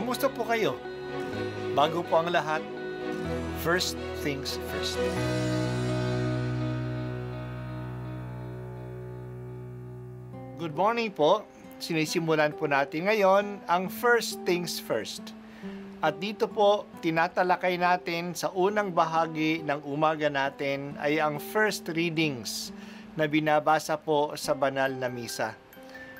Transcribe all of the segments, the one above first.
Kamusta po kayo? Bago po ang lahat, first things first. Good morning po. Sinisimulan po natin ngayon ang first things first. At dito po, tinatalakay natin sa unang bahagi ng umaga natin ay ang first readings na binabasa po sa banal na misa.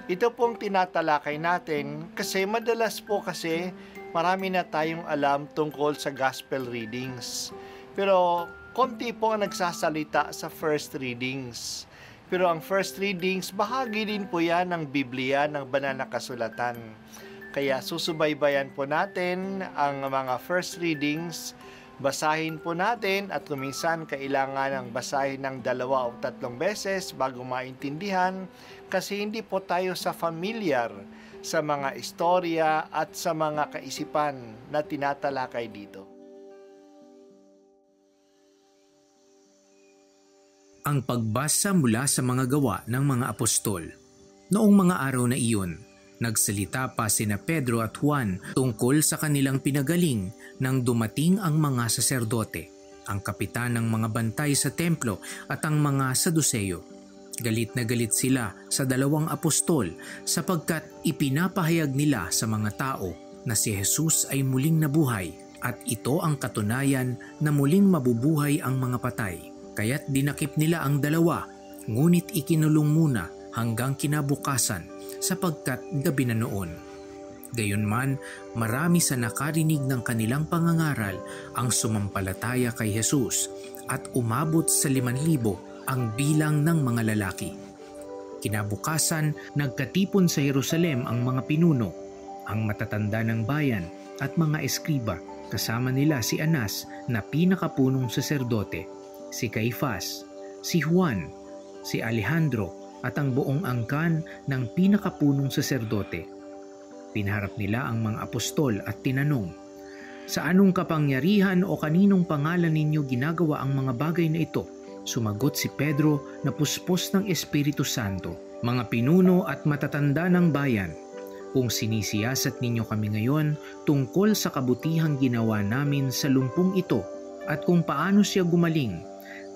Ito pong tinatalakay natin kasi madalas po kasi marami na tayong alam tungkol sa gospel readings. Pero konti po ang nagsasalita sa first readings. Pero ang first readings, bahagi din po yan ng Biblia, ng banal na kasulatan. Kaya susubaybayan po natin ang mga first readings. Basahin po natin at kuminsan kailangan ng basahin ng 2 o 3 beses bago maintindihan kasi hindi po tayo familiar sa mga istorya at sa mga kaisipan na tinatalakay dito. Ang pagbasa mula sa mga gawa ng mga apostol. Noong mga araw na iyon, nagsalita pa sina Pedro at Juan tungkol sa kanilang pinagaling nang dumating ang mga saserdote, ang kapitan ng mga bantay sa templo at ang mga Saduseyo. Galit na galit sila sa 2 apostol sapagkat ipinapahayag nila sa mga tao na si Jesus ay muling nabuhay at ito ang katunayan na muling mabubuhay ang mga patay. Kaya't dinakip nila ang 2, ngunit ikinulong muna hanggang kinabukasan sapagkat gabi na noon. Gayunman, marami sa nakarinig ng kanilang pangangaral ang sumampalataya kay Jesus at umabot sa 5,000 ang bilang ng mga lalaki. Kinabukasan, nagkatipon sa Jerusalem ang mga pinuno, ang matatanda ng bayan at mga eskriba, kasama nila si Anas na pinakapunong saserdote, si Caifás, si Juan, si Alejandro at ang buong angkan ng pinakapunong saserdote. Pinaharap nila ang mga apostol at tinanong, "Sa anong kapangyarihan o kaninong pangalan ninyo ginagawa ang mga bagay na ito?" Sumagot si Pedro na puspos ng Espiritu Santo, "Mga pinuno at matatanda ng bayan, kung sinisiyasat ninyo kami ngayon tungkol sa kabutihang ginawa namin sa lumpong ito at kung paano siya gumaling,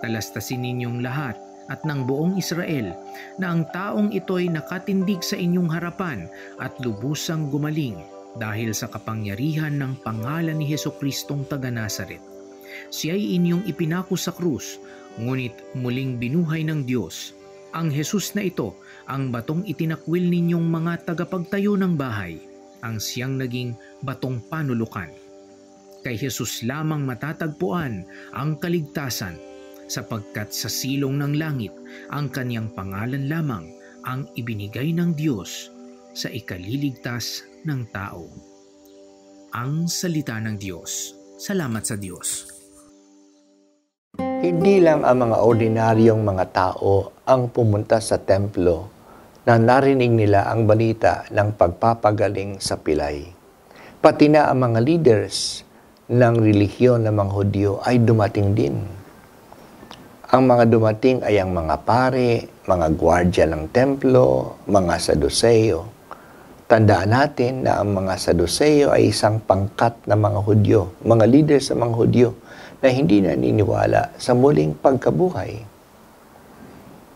talastasin ninyong lahat at ng buong Israel na ang taong ito'y nakatindig sa inyong harapan at lubusang gumaling dahil sa kapangyarihan ng pangalan ni Jesucristong taga Nazaret. Siya'y inyong ipinako sa krus, ngunit muling binuhay ng Diyos. Ang Jesus na ito, ang batong itinakwil ninyong mga tagapagtayo ng bahay, ang siyang naging batong panulukan. Kay Jesus lamang matatagpuan ang kaligtasan, sapagkat sa silong ng langit ang kanyang pangalan lamang ang ibinigay ng Diyos sa ikaliligtas ng tao." Ang salita ng Diyos. Salamat sa Diyos. Hindi lang ang mga ordinaryong mga tao ang pumunta sa templo na narinig nila ang balita ng pagpapagaling sa pilay. Pati na ang mga leaders ng relihiyon ng mga Hudyo ay dumating din. Ang mga dumating ay ang mga pare, mga gwardya ng templo, mga Saduseyo. Tandaan natin na ang mga Saduseyo ay isang pangkat na mga Hudyo, mga leaders sa mga Hudyo na hindi naniniwala sa muling pagkabuhay.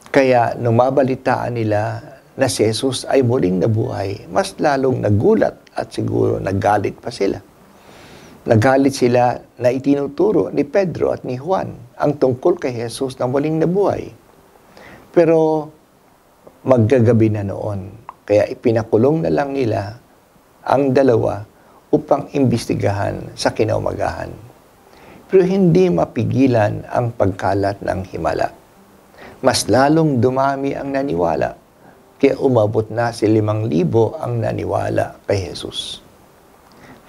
Kaya nung mabalitaan nila na si Jesus ay muling nabuhay, mas lalong nagulat at siguro nagalit pa sila. Nagalit sila na itinuturo ni Pedro at ni Juan ang tungkol kay Jesus na muling nabuhay. Pero maggagabi na noon, kaya ipinakulong na lang nila ang 2 upang imbestigahan sa kinaumagahan. Pero hindi mapigilan ang pagkalat ng himala. Mas lalong dumami ang naniwala, kaya umabot na si 5,000 ang naniwala kay Jesus.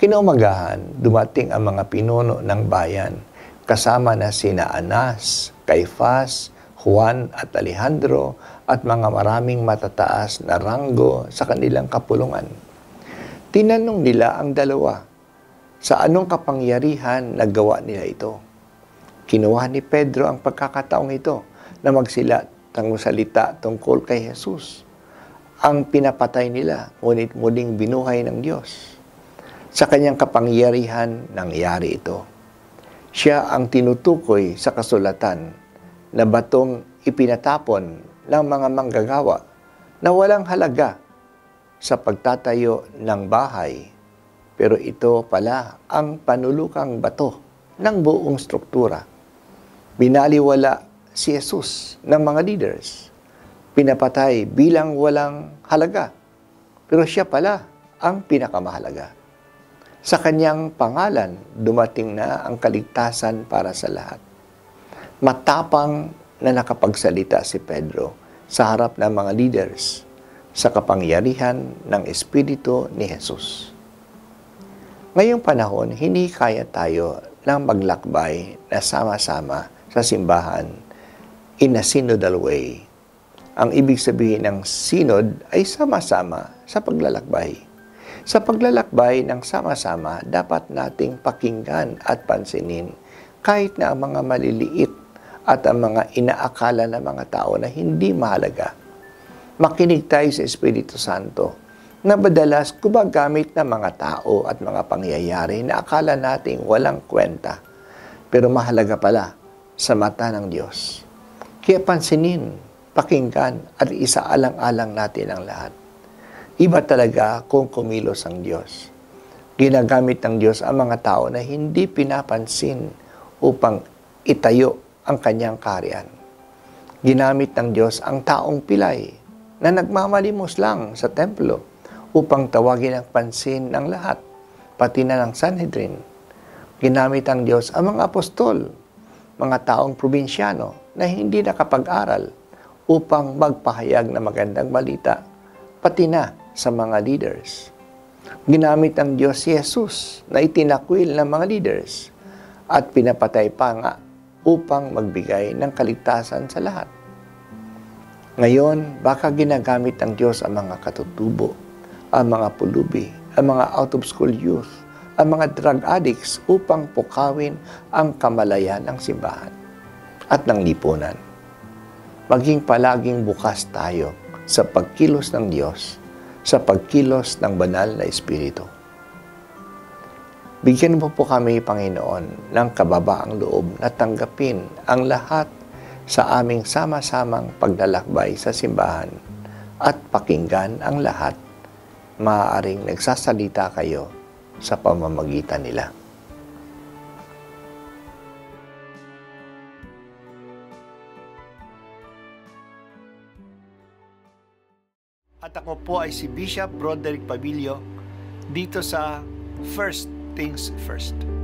Kinaumagahan, dumating ang mga pinuno ng bayan, kasama na sina Anas, Caifás, Juan at Alejandro at mga maraming matataas na ranggo sa kanilang kapulungan. Tinanong nila ang 2, sa anong kapangyarihan nagawa nila ito? Kinuha ni Pedro ang pagkakataong ito na magsalita tungkol kay Jesus. Ang pinapatay nila, ngunit muling binuhay ng Diyos. Sa kanyang kapangyarihan nangyari ito. Siya ang tinutukoy sa kasulatan na batong ipinatapon ng mga manggagawa na walang halaga sa pagtatayo ng bahay. Pero ito pala ang panulukang bato ng buong struktura. Binaliwala si Jesus ng mga leaders. Pinapatay bilang walang halaga. Pero siya pala ang pinakamahalaga. Sa kanyang pangalan, dumating na ang kaligtasan para sa lahat. Matapang na nakapagsalita si Pedro sa harap ng mga leaders sa kapangyarihan ng Espiritu ni Jesus. Ngayong panahon, hindi kaya tayo ng maglakbay na sama-sama sa simbahan in a synodal way. Ang ibig sabihin ng synod ay sama-sama sa paglalakbay. Sa paglalakbay ng sama-sama, dapat nating pakinggan at pansinin kahit na ang mga maliliit at ang mga inaakala ng mga tao na hindi mahalaga. Makinig tayo sa Espiritu Santo na madalas gumagamit ng mga tao at mga pangyayari na akala nating walang kwenta, pero mahalaga pala sa mata ng Diyos. Kaya pansinin, pakinggan at isaalang-alang natin ang lahat. Iba talaga kung kumilos ang Diyos. Ginagamit ng Diyos ang mga tao na hindi pinapansin upang itayo ang kanyang kaharian. Ginamit ng Diyos ang taong pilay na nagmamalimos lang sa templo upang tawagin ang pansin ng lahat, pati na ng Sanhedrin. Ginamit ng Diyos ang mga apostol, mga taong probinsyano na hindi nakapag-aral upang magpahayag ng magandang balita, pati na sa mga leaders. Ginamit ng Diyos si Jesus na itinakwil ng mga leaders at pinapatay pa nga upang magbigay ng kaligtasan sa lahat. Ngayon, baka ginagamit ng Diyos ang mga katutubo, ang mga pulubi, ang mga out-of-school youth, ang mga drug addicts upang pukawin ang kamalayan ng simbahan at ng lipunan. Maging palaging bukas tayo sa pagkilos ng Diyos, sa pagkilos ng banal na Espiritu. Bigyan mo po kami, Panginoon, ng kababaang loob na tanggapin ang lahat sa aming sama-samang paglalakbay sa simbahan at pakinggan ang lahat. Maaaring nagsasalita kayo sa pamamagitan nila. At ako po ay si Bishop Broderick Pabilio dito sa First Things First.